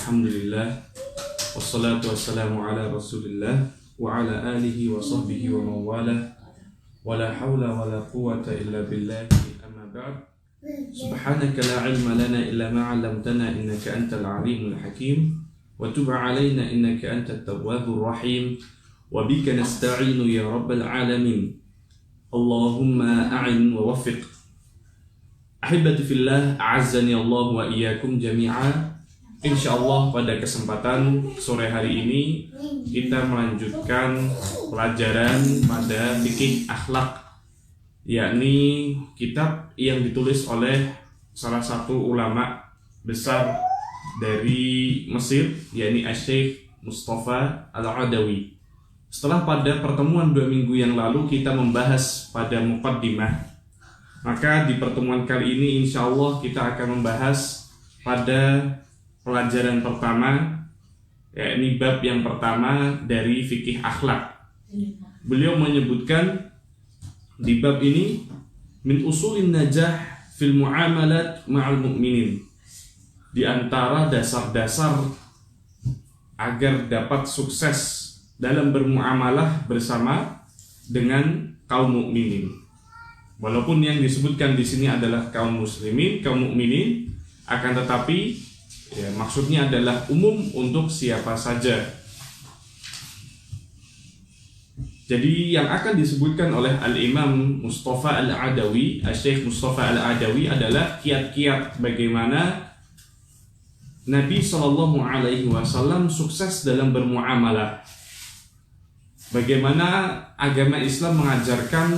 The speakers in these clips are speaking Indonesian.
Alhamdulillah, wassalatu wassalamu ala rasulillah wa ala alihi wa sahbihi wa mawalah, wa la hawla wa la quwata illa billahi, amma ba'd. Subhanaka la ilma lana illa ma'alamtana innaka antal alimul hakim, wa tub alayna innaka antat tawwabur rahim, wa bika nasta'inu ya rabbal alamin. Allahumma a'in wa waffiq. Ahibati fillah, a'azzani Allah wa iyyakum jami'a. Insyaallah pada kesempatan sore hari ini kita melanjutkan pelajaran pada fikih akhlak, yakni kitab yang ditulis oleh salah satu ulama besar dari Mesir, yakni Syekh Mustafa Al-Adawi. Setelah pada pertemuan 2 minggu yang lalu kita membahas pada muqaddimah, maka di pertemuan kali ini insyaallah kita akan membahas pada pelajaran pertama, yakni bab yang pertama dari fikih akhlak. Beliau menyebutkan di bab ini min usulin najah fil muamalat ma'al mu'minin, di antara dasar-dasar agar dapat sukses dalam bermuamalah bersama dengan kaum mukminin. Walaupun yang disebutkan di sini adalah kaum muslimin, kaum mukminin, akan tetapi ya, maksudnya adalah umum untuk siapa saja. Jadi yang akan disebutkan oleh Al-Imam Mustafa Al-Adawi, Syekh Mustafa Al-Adawi adalah kiat-kiat bagaimana Nabi SAW sukses dalam bermuamalah. Bagaimana agama Islam mengajarkan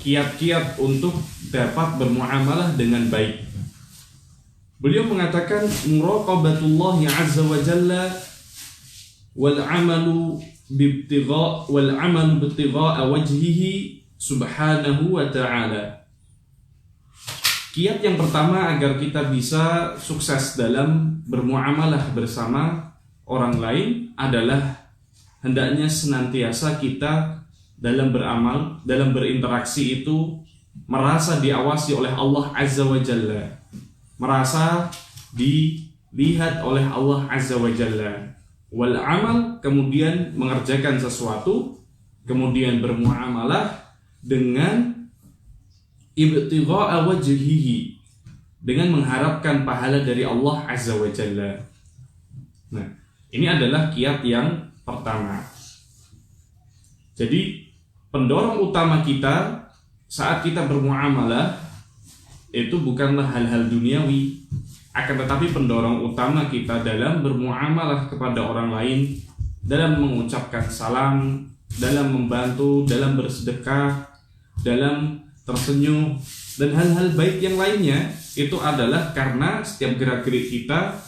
kiat-kiat untuk dapat bermuamalah dengan baik. Beliau mengatakan muraqabatullahi azza wa jalla wal amalu bibtigha wajhihi subhanahu wa ta'ala. Kiat yang pertama agar kita bisa sukses dalam bermuamalah bersama orang lain adalah hendaknya senantiasa kita dalam beramal, dalam berinteraksi itu merasa diawasi oleh Allah azza wa jalla, merasa dilihat oleh Allah azza wa jalla. Wal amal, kemudian mengerjakan sesuatu, kemudian bermuamalah dengan ibtigha'a wajhihi, dengan mengharapkan pahala dari Allah azza wa jalla. Nah, ini adalah kiat yang pertama. Jadi pendorong utama kita saat kita bermuamalah itu bukanlah hal-hal duniawi, akan tetapi pendorong utama kita dalam bermuamalah kepada orang lain, dalam mengucapkan salam, dalam membantu, dalam bersedekah, dalam tersenyum, dan hal-hal baik yang lainnya, itu adalah karena setiap gerak-gerik kita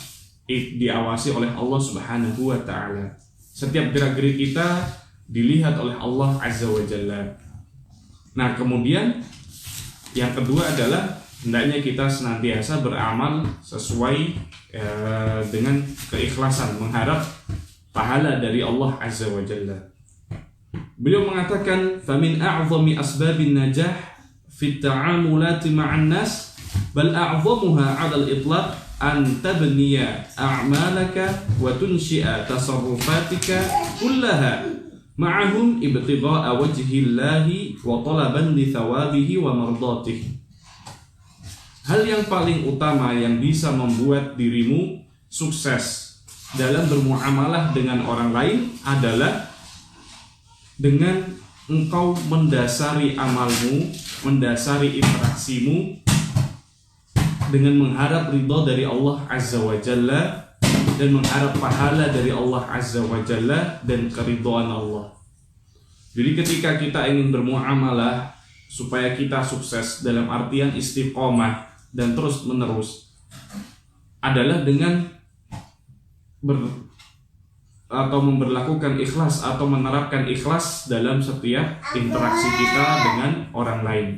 diawasi oleh Allah Subhanahu wa ta'ala. Setiap gerak-gerik kita dilihat oleh Allah Azza wa Jalla. Nah, kemudian yang kedua adalah hendaknya kita senantiasa beramal sesuai dengan keikhlasan, mengharap pahala dari Allah Azza wa Jalla. Beliau mengatakan, "Famin a'zami asbabin najah fi ta'amulati ma'an nas, bal a'zamuha 'ala al-itlaq an tabniya a'malaka wa tunshi'a tasarrufatika kullaha ma'ahum ibtigha'a wajhillahi wa talaban li thawabihi wa mardatihi." Hal yang paling utama yang bisa membuat dirimu sukses dalam bermuamalah dengan orang lain adalah dengan engkau mendasari amalmu, mendasari interaksimu dengan mengharap ridha dari Allah Azza wa Jalla dan mengharap pahala dari Allah Azza wa Jalla dan keridhaan Allah. Jadi ketika kita ingin bermuamalah supaya kita sukses dalam artian istiqomah dan terus menerus, adalah dengan memberlakukan ikhlas atau menerapkan ikhlas dalam setiap interaksi kita dengan orang lain.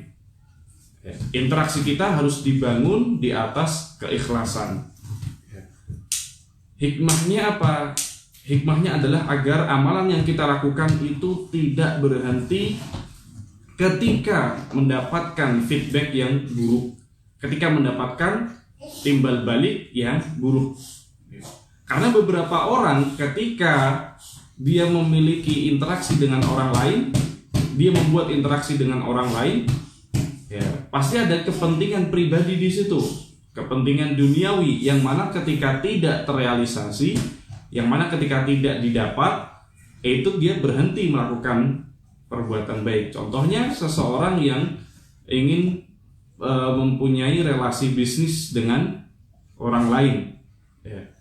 Interaksi kita harus dibangun di atas keikhlasan. Hikmahnya apa? Hikmahnya adalah agar amalan yang kita lakukan itu tidak berhenti ketika mendapatkan feedback yang buruk, ketika mendapatkan timbal balik yang buruk. Karena beberapa orang ketika dia memiliki interaksi dengan orang lain, dia membuat interaksi dengan orang lain, ya pasti ada kepentingan pribadi di situ, kepentingan duniawi yang mana ketika tidak terrealisasi, yang mana ketika tidak didapat, itu dia berhenti melakukan perbuatan baik. Contohnya seseorang yang ingin mempunyai relasi bisnis dengan orang lain, ya.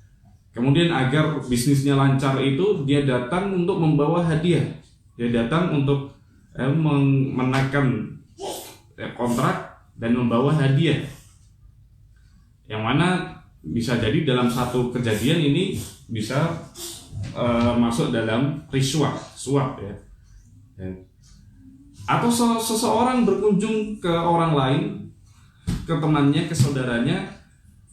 Kemudian agar bisnisnya lancar itu dia datang untuk membawa hadiah, dia datang untuk menaikkan kontrak dan membawa hadiah, yang mana bisa jadi dalam satu kejadian ini bisa masuk dalam riswah, suap, ya. Atau seseorang berkunjung ke orang lain, ke temannya, ke saudaranya,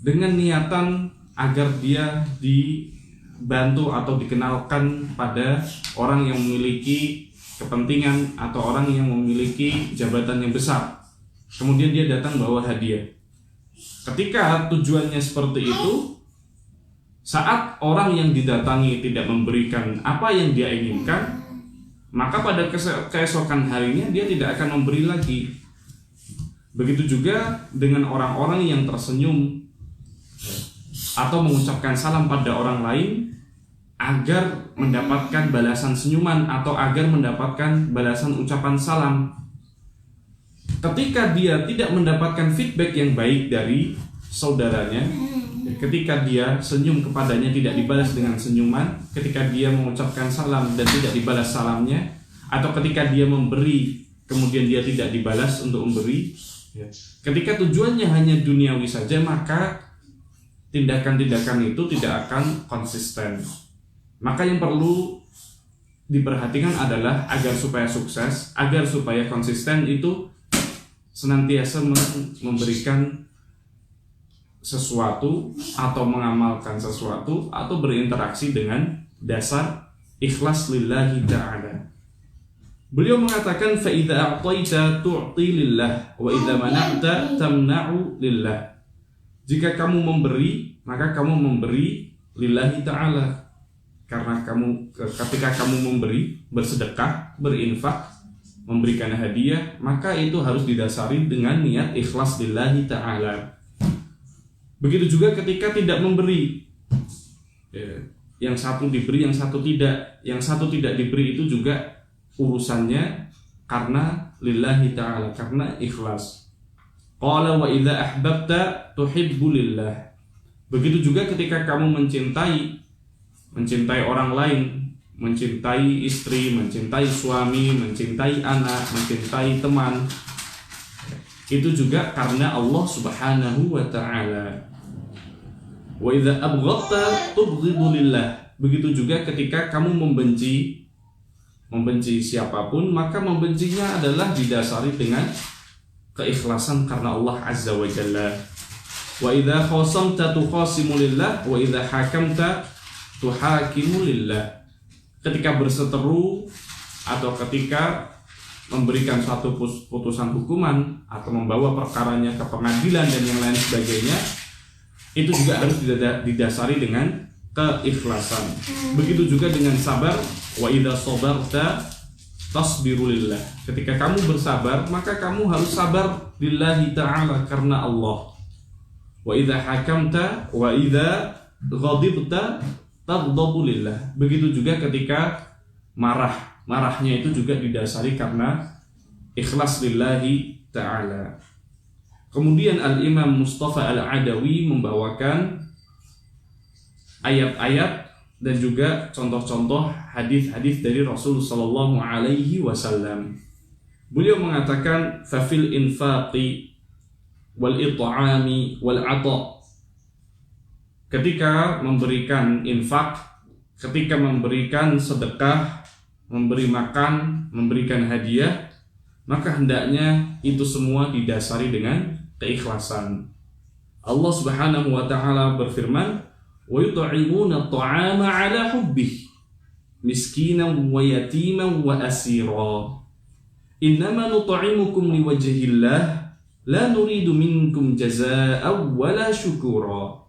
dengan niatan agar dia dibantu atau dikenalkan pada orang yang memiliki kepentingan atau orang yang memiliki jabatan yang besar. Kemudian dia datang bawa hadiah. Ketika tujuannya seperti itu, saat orang yang didatangi tidak memberikan apa yang dia inginkan, maka pada keesokan harinya dia tidak akan memberi lagi. Begitu juga dengan orang-orang yang tersenyum atau mengucapkan salam pada orang lain agar mendapatkan balasan senyuman atau agar mendapatkan balasan ucapan salam. Ketika dia tidak mendapatkan feedback yang baik dari saudaranya, ketika dia senyum kepadanya tidak dibalas dengan senyuman, ketika dia mengucapkan salam dan tidak dibalas salamnya, atau ketika dia memberi kemudian dia tidak dibalas untuk memberi, ketika tujuannya hanya duniawi saja, maka tindakan-tindakan itu tidak akan konsisten. Maka yang perlu diperhatikan adalah agar supaya sukses, agar supaya konsisten itu senantiasa memberikan sesuatu atau mengamalkan sesuatu atau berinteraksi dengan dasar ikhlas lillahi ta'ala. Beliau mengatakan fa idza a'taita tu'ti lillah wa idza mana'ta tamna'u lillah. Jika kamu memberi, maka kamu memberi lillahi ta'ala. Karena ketika kamu memberi, bersedekah, berinfak, memberikan hadiah, maka itu harus didasari dengan niat ikhlas lillahi ta'ala. Begitu juga ketika tidak memberi, yang satu diberi, yang satu tidak. Yang satu tidak diberi itu juga urusannya karena lillahi ta'ala, karena ikhlas. Qala wa idza ahbabta tuhibbu lillah. Begitu juga ketika kamu mencintai orang lain, mencintai istri, mencintai suami, mencintai anak, mencintai teman, itu juga karena Allah Subhanahu wa ta'ala. Wa idza abghadta tubghidu lillah. Begitu juga ketika kamu membenci siapapun, maka membencinya adalah didasari dengan keikhlasan karena Allah Azza wa Jalla. Wa idza khasamta tukhasimu lillah wa idza hakamta tuhakimu lillah. Ketika berseteru atau ketika memberikan suatu putusan hukuman atau membawa perkaranya ke pengadilan dan yang lain sebagainya, itu juga harus didasari dengan keikhlasan. Begitu juga dengan sabar, wa idza sabarta tasbiru lillah. Ketika kamu bersabar, maka kamu harus sabar lillahi ta'ala, karena Allah. Wa idza hakamta wa idza ghadibta taghdabu lillah. Begitu juga ketika marahnya itu juga didasari karena ikhlas lillahi ta'ala. Kemudian Al-Imam Mustafa Al-Adawi membawakan ayat-ayat dan juga contoh-contoh hadis-hadis dari Rasul sallallahu alaihi wasallam. Beliau mengatakan fafil infaqi wal it'ami wal 'ata. Ketika memberikan infak, ketika memberikan sedekah, memberi makan, memberikan hadiah, maka hendaknya itu semua didasari dengan keikhlasan. Allah Subhanahu wa taala berfirman, wa yut'imuna at'ama 'ala hubbihi miskinan wa yatiman wa asira. Innama nut'imukum liwajhillah la nuridu minkum jazaa'an wala syukura.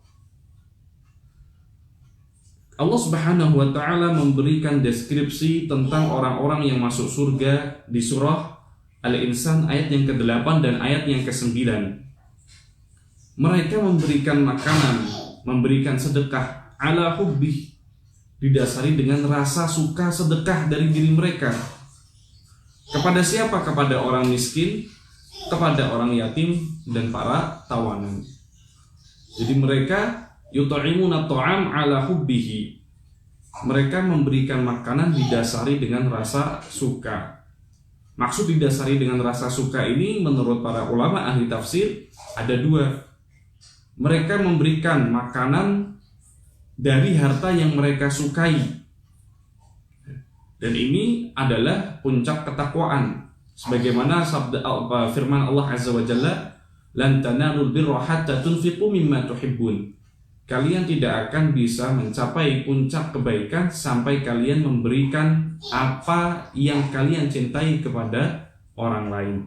Allah Subhanahu wa taala memberikan deskripsi tentang orang-orang yang masuk surga di surah Al-Insan ayat yang ke-8 dan ayat yang ke-9. Mereka memberikan makanan, memberikan sedekah ala hubbih, didasari dengan rasa suka sedekah dari diri mereka. Kepada siapa? Kepada orang miskin, kepada orang yatim, dan para tawanan. Jadi mereka yut'imuna ta'am ala hubbihi. Mereka memberikan makanan didasari dengan rasa suka. Maksud didasari dengan rasa suka ini menurut para ulama ahli tafsir ada dua. Mereka memberikan makanan dari harta yang mereka sukai. Dan ini adalah puncak ketakwaan. Sebagaimana sabda firman Allah Azza wa Jalla, "Lan tanalul birra hatta tunfiqu mimma tuhibbun." Kalian tidak akan bisa mencapai puncak kebaikan sampai kalian memberikan apa yang kalian cintai kepada orang lain.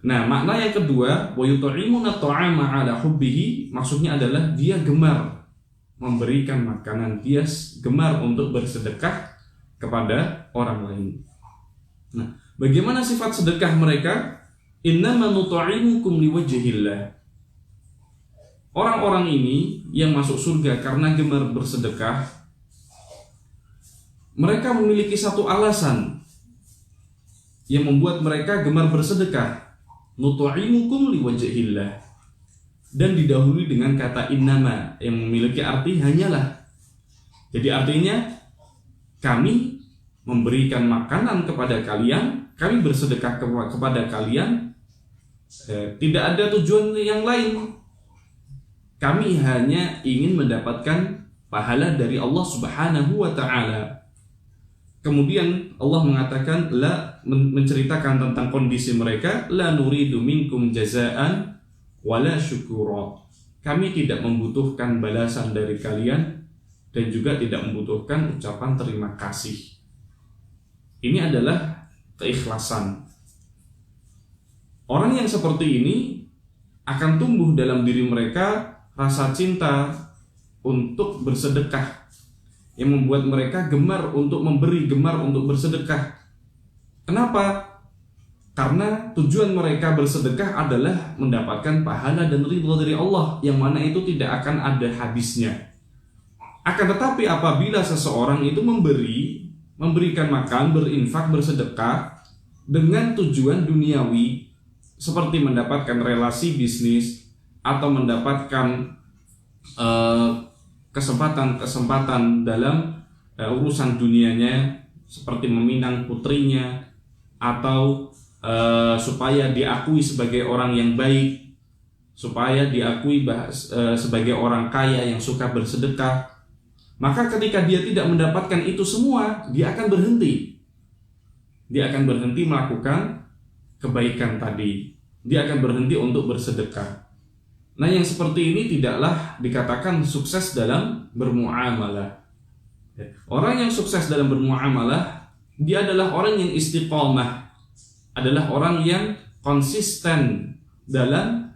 Nah, makna yang kedua, wa yut'imuna ta'ama 'ala hubbihi, maksudnya adalah dia gemar memberikan makanan, dia gemar untuk bersedekah kepada orang lain. Nah, bagaimana sifat sedekah mereka? Innama nut'imukum liwajhillah. Orang-orang ini yang masuk surga karena gemar bersedekah, mereka memiliki satu alasan yang membuat mereka gemar bersedekah. Nut'imukum liwajhillah, dan didahului dengan kata innama yang memiliki arti hanyalah. Jadi artinya kami memberikan makanan kepada kalian, kami bersedekah kepada kalian, tidak ada tujuan yang lain. Kami hanya ingin mendapatkan pahala dari Allah Subhanahu wa ta'ala. Kemudian Allah mengatakan, menceritakan tentang kondisi mereka, la nuridu minkum jazaan wala syukura. Kami tidak membutuhkan balasan dari kalian dan juga tidak membutuhkan ucapan terima kasih. Ini adalah keikhlasan. Orang yang seperti ini akan tumbuh dalam diri mereka rasa cinta untuk bersedekah, yang membuat mereka gemar untuk memberi, gemar untuk bersedekah. Kenapa? Karena tujuan mereka bersedekah adalah mendapatkan pahala dan ridha dari Allah, yang mana itu tidak akan ada habisnya. Akan tetapi apabila seseorang itu memberikan makan, berinfak, bersedekah dengan tujuan duniawi, seperti mendapatkan relasi bisnis atau mendapatkan kesempatan dalam urusan dunianya, seperti meminang putrinya, atau supaya diakui sebagai orang yang baik, supaya diakui sebagai orang kaya yang suka bersedekah, maka ketika dia tidak mendapatkan itu semua, dia akan berhenti. Dia akan berhenti melakukan kebaikan tadi. Dia akan berhenti untuk bersedekah. Nah, yang seperti ini tidaklah dikatakan sukses dalam bermuamalah. Orang yang sukses dalam bermuamalah, dia adalah orang yang istiqomah, adalah orang yang konsisten dalam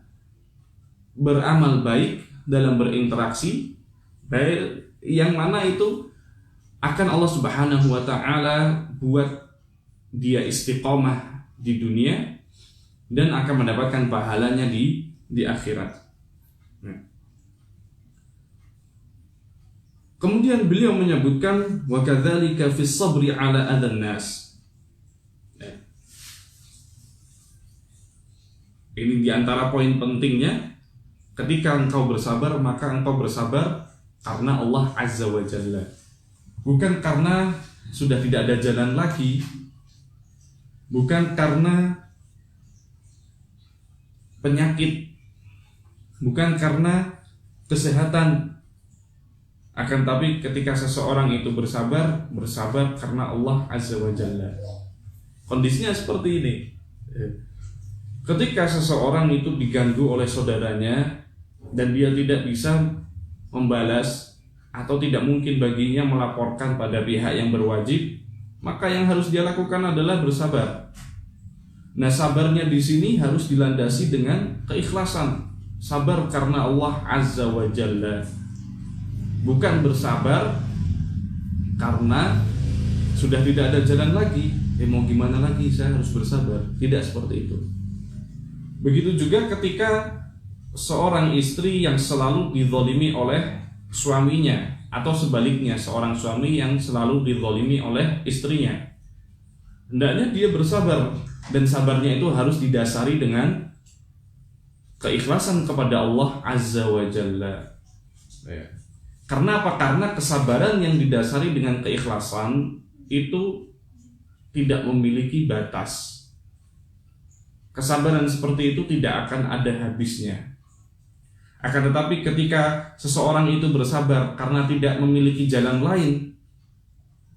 beramal baik, dalam berinteraksi, yang mana itu akan Allah Subhanahu wa ta'ala buat dia istiqomah di dunia dan akan mendapatkan pahalanya di akhirat. Kemudian beliau menyebutkan wa kadzalika fis sabri ala adan nas. Ini diantara poin pentingnya, ketika engkau bersabar, maka engkau bersabar karena Allah Azza wa Jalla, bukan karena sudah tidak ada jalan lagi, bukan karena penyakit, bukan karena kesehatan. Akan tapi ketika seseorang itu bersabar karena Allah Azza wa Jalla. Kondisinya seperti ini. Ketika seseorang itu diganggu oleh saudaranya dan dia tidak bisa membalas atau tidak mungkin baginya melaporkan pada pihak yang berwajib, maka yang harus dia lakukan adalah bersabar. Nah, sabarnya di sini harus dilandasi dengan keikhlasan. Sabar karena Allah Azza wa Jalla. bukan bersabar karena sudah tidak ada jalan lagi. Mau gimana lagi, saya harus bersabar. Tidak seperti itu. Begitu juga ketika seorang istri yang selalu dizalimi oleh suaminya, atau sebaliknya seorang suami yang selalu dizalimi oleh istrinya. Hendaknya dia bersabar, dan sabarnya itu harus didasari dengan keikhlasan kepada Allah Azza wa Jalla. Karena apa? Karena kesabaran yang didasari dengan keikhlasan itu tidak memiliki batas. Kesabaran seperti itu tidak akan ada habisnya. Akan tetapi ketika seseorang itu bersabar karena tidak memiliki jalan lain,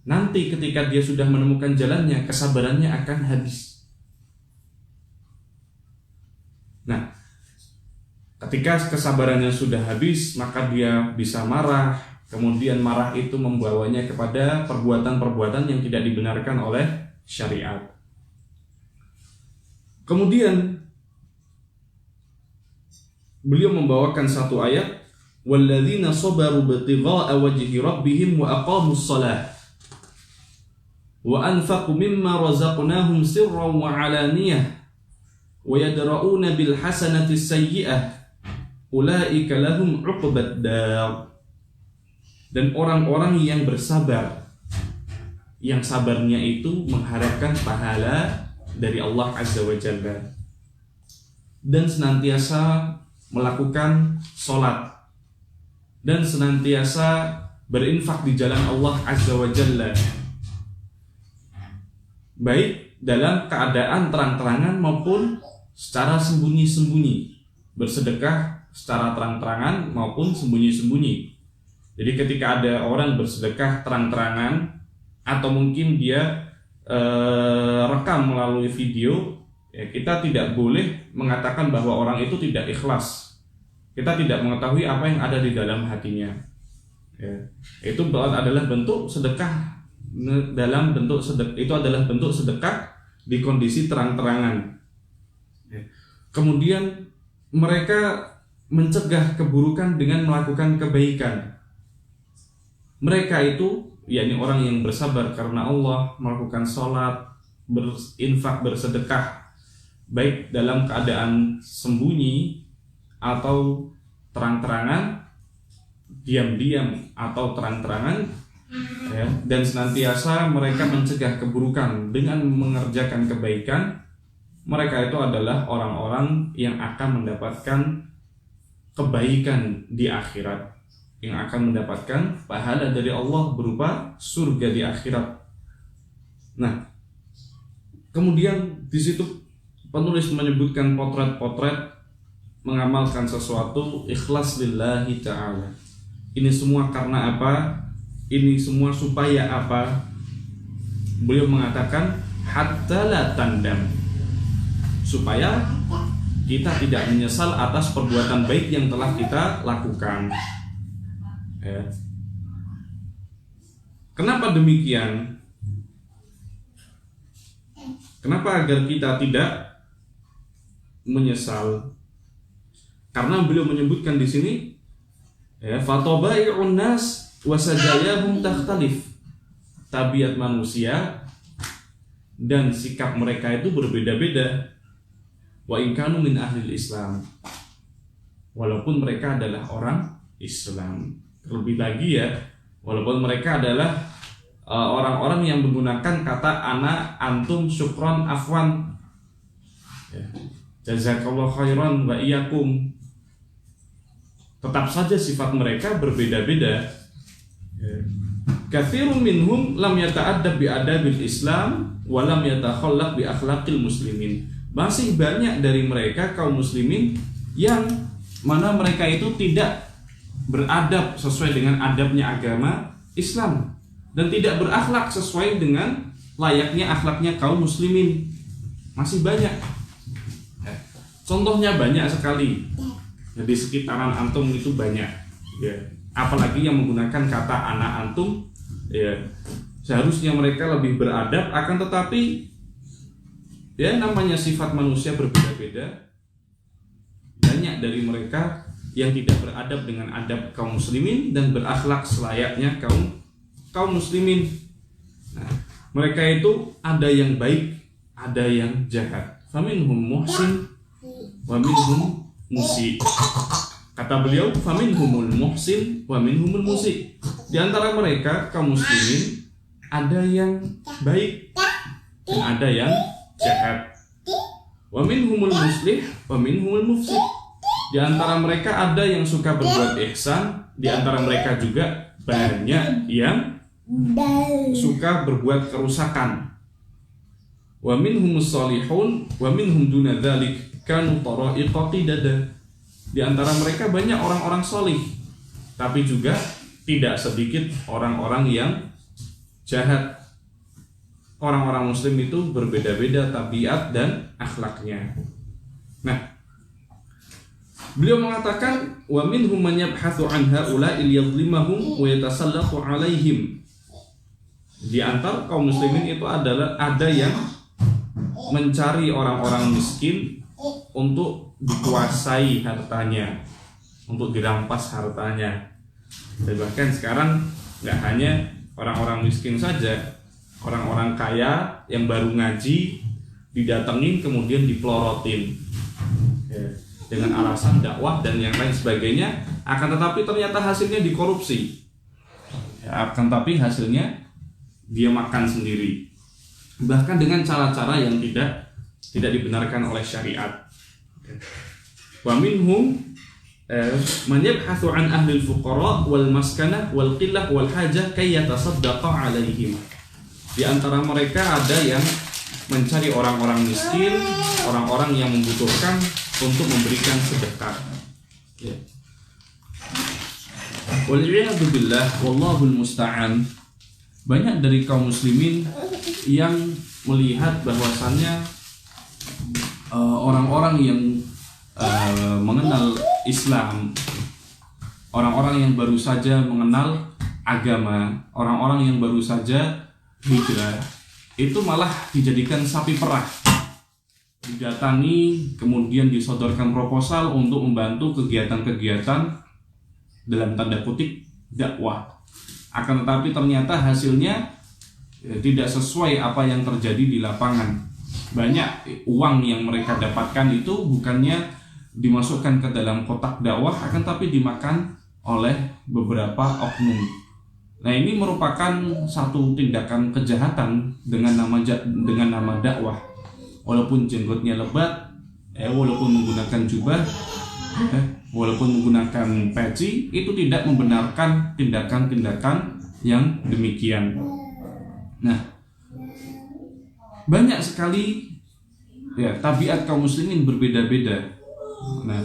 nanti ketika dia sudah menemukan jalannya, kesabarannya akan habis. Nah, ketika kesabarannya sudah habis, maka dia bisa marah. Kemudian marah itu membawanya kepada perbuatan-perbuatan yang tidak dibenarkan oleh syariat. Kemudian beliau membawakan satu ayat, walladzina sabaru ibtigha'a wajhi rabbihim wa aqamus shalah wa anfaqu mimma razaqnahum sirran wa 'alaniyah wa yadra'una bil hasanati sayyi'ah ulaika lahum 'uqbad dar. Dan orang-orang yang bersabar, yang sabarnya itu mengharapkan pahala dari Allah Azza wa Jalla, dan senantiasa melakukan sholat, dan senantiasa berinfak di jalan Allah Azza wa Jalla, baik dalam keadaan terang-terangan maupun secara sembunyi-sembunyi. Bersedekah secara terang-terangan maupun sembunyi-sembunyi. Jadi ketika ada orang bersedekah terang-terangan, atau mungkin dia rekam melalui video, ya, kita tidak boleh mengatakan bahwa orang itu tidak ikhlas. Kita tidak mengetahui apa yang ada di dalam hatinya. Ya, itu adalah bentuk sedekah dalam bentuk sedekah, itu adalah bentuk sedekah di kondisi terang-terangan. Ya. Kemudian mereka mencegah keburukan dengan melakukan kebaikan. Mereka itu, yakni orang yang bersabar karena Allah, melakukan sholat, berinfak, bersedekah, baik dalam keadaan sembunyi atau terang-terangan, diam-diam atau terang-terangan, ya, dan senantiasa mereka mencegah keburukan dengan mengerjakan kebaikan. Mereka itu adalah orang-orang yang akan mendapatkan kebaikan di akhirat, yang akan mendapatkan pahala dari Allah berupa surga di akhirat. Nah, kemudian di situ penulis menyebutkan potret-potret mengamalkan sesuatu ikhlas lillahi ta'ala. Ini semua karena apa? Ini semua supaya apa? Beliau mengatakan hatta la tandam, supaya kita tidak menyesal atas perbuatan baik yang telah kita lakukan. Ya. Kenapa demikian? Kenapa agar kita tidak menyesal? Karena beliau menyebutkan di sini, ya, fatabai'un nas wa sajayahum takhtalif. Tabiat manusia dan sikap mereka itu berbeda-beda. Wa in kanu min ahlil Islam, walaupun mereka adalah orang Islam. Terlebih lagi ya, walaupun mereka adalah orang-orang yang menggunakan kata ana, antum, syukron, afwan, ya, jazakallahu khairan wa iyyakum, tetap saja sifat mereka berbeda-beda. Katsirun minhum lam yata'addab bi adabil Islam wa lam yatakhallaq bi akhlaqil muslimin. Masih banyak dari mereka kaum muslimin yang mana mereka itu tidak beradab sesuai dengan adabnya agama Islam, dan tidak berakhlak sesuai dengan layaknya akhlaknya kaum muslimin. Masih banyak. Contohnya banyak sekali. Di sekitaran antum itu banyak. Ya. Apalagi yang menggunakan kata anak antum. Ya. Seharusnya mereka lebih beradab, akan tetapi ya namanya sifat manusia berbeda-beda. Banyak dari mereka yang tidak beradab dengan adab kaum muslimin dan berakhlak selayaknya kaum muslimin. Nah, mereka itu ada yang baik, ada yang jahat. Faminhum muhsin wa minhum musi. Kata beliau, faminhumul muhsin wa minhumul musi. Di antara mereka kaum muslimin ada yang baik dan ada yang jahat. Wa minhumul muslih wa minhumul mufsid. Di antara mereka ada yang suka berbuat ihsan, di antara mereka juga banyak yang suka berbuat kerusakan. Wa minhumus salihun wa minhum duna dzalik kanu tara'iqa qidada. Di antara mereka banyak orang-orang solih, tapi juga tidak sedikit orang-orang yang jahat. Orang-orang muslim itu berbeda-beda tabiat dan akhlaknya. Nah, beliau mengatakan wa minhum man yabhathu an haula'i liyadhlimahum wa yatasallatu 'alaihim. Di antara kaum muslimin itu ada yang mencari orang-orang miskin untuk dikuasai hartanya, untuk dirampas hartanya. Dan bahkan sekarang nggak hanya orang-orang miskin saja, orang-orang kaya yang baru ngaji didatengin kemudian dipelorotin dengan alasan dakwah dan yang lain sebagainya, akan tetapi ternyata hasilnya dikorupsi, akan tetapi hasilnya dia makan sendiri, bahkan dengan cara-cara yang tidak dibenarkan oleh syariat. Wa minhum man yabhathu an ahli al-fuqara wal maskanah wal qillah wal hajah kay yatasaddaqa 'alaihim. Di antara mereka ada yang mencari orang-orang miskin, orang-orang yang membutuhkan untuk memberikan sedekah. Wal'iyadu billah, wallahul musta'an. Banyak dari kaum muslimin yang melihat bahwasannya orang-orang yang mengenal Islam, orang-orang yang baru saja mengenal agama, orang-orang yang baru saja hijrah, itu malah dijadikan sapi perah, didatangi kemudian disodorkan proposal untuk membantu kegiatan-kegiatan dalam tanda kutip dakwah. Akan tetapi ternyata hasilnya tidak sesuai apa yang terjadi di lapangan. Banyak uang yang mereka dapatkan itu bukannya dimasukkan ke dalam kotak dakwah, akan tapi dimakan oleh beberapa oknum. Nah, ini merupakan satu tindakan kejahatan dengan nama dakwah. Walaupun jenggotnya lebat, walaupun menggunakan jubah, walaupun menggunakan peci, itu tidak membenarkan tindakan-tindakan yang demikian. Nah, banyak sekali tabiat kaum muslimin berbeda-beda. Nah,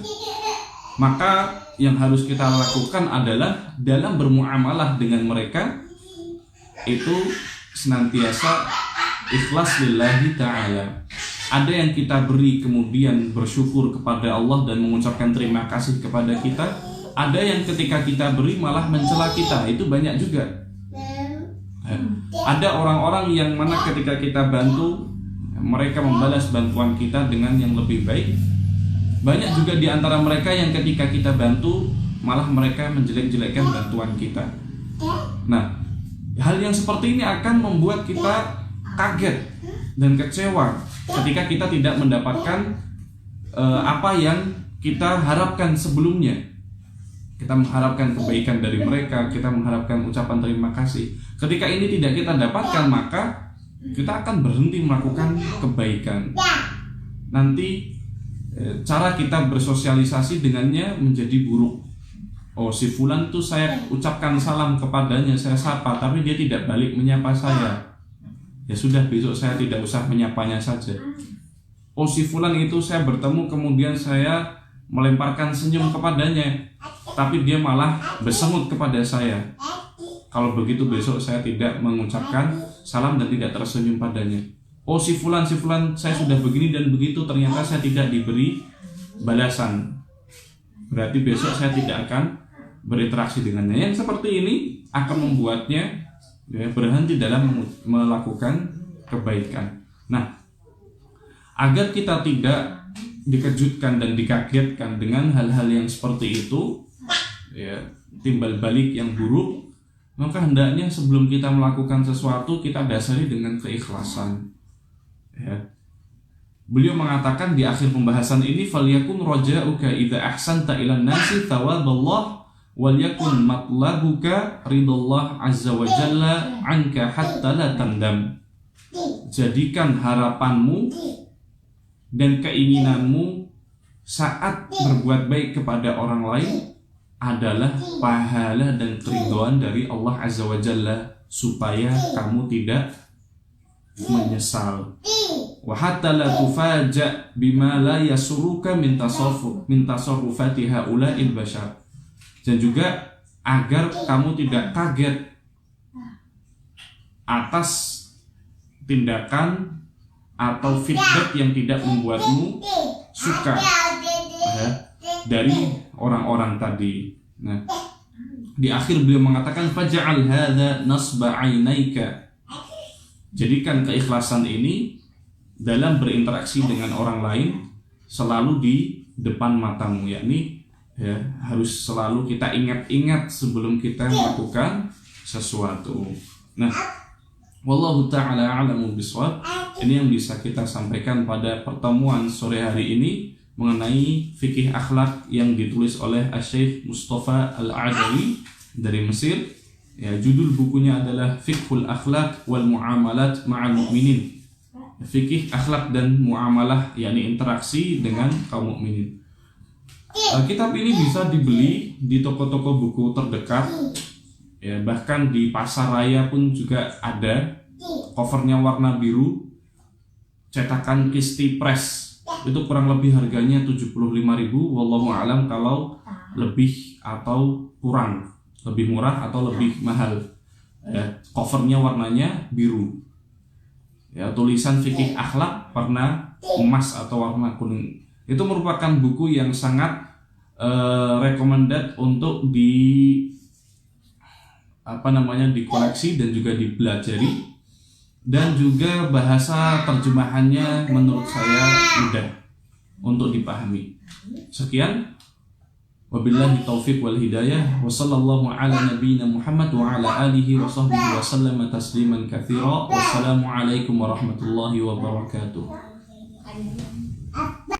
maka yang harus kita lakukan adalah dalam bermuamalah dengan mereka itu senantiasa ikhlas lillahi ta'ala. Ada yang kita beri kemudian bersyukur kepada Allah dan mengucapkan terima kasih kepada kita. Ada yang ketika kita beri malah mencela kita, itu banyak juga. Ada orang-orang yang mana ketika kita bantu, mereka membalas bantuan kita dengan yang lebih baik. Banyak juga di antara mereka yang ketika kita bantu malah mereka menjelek-jelekkan bantuan kita. Nah, hal yang seperti ini akan membuat kita kaget dan kecewa ketika kita tidak mendapatkan apa yang kita harapkan sebelumnya. Kita mengharapkan kebaikan dari mereka, kita mengharapkan ucapan terima kasih. Ketika ini tidak kita dapatkan, maka kita akan berhenti melakukan kebaikan. Nanti cara kita bersosialisasi dengannya menjadi buruk. Oh, si fulan tuh saya ucapkan salam kepadanya, saya sapa, tapi dia tidak balik menyapa saya. Ya sudah, besok saya tidak usah menyapanya saja. Oh, si fulan itu saya bertemu kemudian saya melemparkan senyum kepadanya, tapi dia malah bersengut kepada saya. Kalau begitu besok saya tidak mengucapkan salam dan tidak tersenyum padanya. Oh, si fulan saya sudah begini dan begitu, ternyata saya tidak diberi balasan. Berarti besok saya tidak akan berinteraksi dengannya. Yang seperti ini akan membuatnya berhenti dalam melakukan kebaikan. Nah, agar kita tidak dikejutkan dan dikagetkan dengan hal-hal yang seperti itu, ya, timbal balik yang buruk, maka hendaknya sebelum kita melakukan sesuatu kita dasari dengan keikhlasan. Ya. Beliau mengatakan di akhir pembahasan ini, falyakun raja'uka idza ahsanta ilan nasi thawaballah wal yakun matlabuka ridallah azza wa jalla anka hatta la tandam. Jadikan harapanmu dan keinginanmu saat berbuat baik kepada orang lain adalah pahala dan keridhaan dari Allah azza wa jalla, supaya kamu tidak menyesal. Wa hatta la tufaja bima la yasuruka min tasarrufati haula'il bashar. Dan juga agar kamu tidak kaget atas tindakan atau feedback yang tidak membuatmu suka dari orang-orang tadi. Nah, di akhir beliau mengatakan faj'al hadza nasba 'ainaika. Jadikan keikhlasan ini dalam berinteraksi dengan orang lain selalu di depan matamu, yakni ya, harus selalu kita ingat-ingat sebelum kita melakukan sesuatu. Nah, wallahu ta'ala a'lamu bishawab. Ini yang bisa kita sampaikan pada pertemuan sore hari ini mengenai fikih akhlak yang ditulis oleh Asy-Syaikh Mustafa Al-Adawi dari Mesir. Ya, judul bukunya adalah Fiqhul Akhlaq wal Muamalat ma'al Mu'minin. Fikih akhlak dan muamalah, yakni interaksi dengan kaum mukminin. Kitab ini bisa dibeli di toko-toko buku terdekat, ya, bahkan di pasar raya pun juga ada. Covernya warna biru, cetakan Christie Press. Itu kurang lebih harganya 75.000. Wallahu a'lam kalau lebih atau kurang, lebih murah atau lebih mahal. Covernya warnanya biru. Ya, tulisan fikih akhlak warna emas atau warna kuning. Itu merupakan buku yang sangat recommended untuk dikoleksi dan juga dipelajari, dan juga bahasa terjemahannya menurut saya mudah untuk dipahami. Sekian, wabillahi taufiq wal hidayah, wa sallallahu ala nabiyyina Muhammad wa ala alihi wa sahbihi wa sallama tasliman katsira. Wassalamu alaikum warahmatullahi wabarakatuh.